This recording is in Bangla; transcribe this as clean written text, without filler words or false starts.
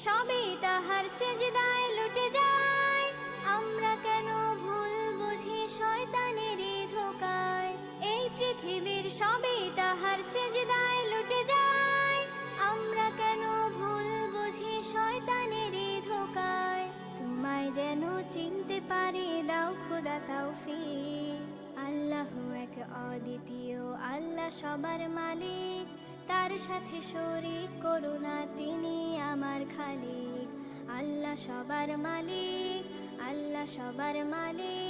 সবই তাহার সেজদায় লুটে যায়। আমরা কেন ভুল বুঝি শয়তানের ধোঁকায়। এই পৃথিবীর সবই তাহার সেজদায় লুটে যায়। আমরা কেন ভুল বুঝি শয়তানের ধোঁকায়। তোমায় যেন চিনতে পারি দাও খোদা তৌফিক। আল্লাহ এক অদ্বিতীয়, আল্লাহ সবার মালিক। তার সাথে শরীক করো না, তিনি আমার খালিক। আল্লাহ সবার মালিক, আল্লাহ সবার মালিক।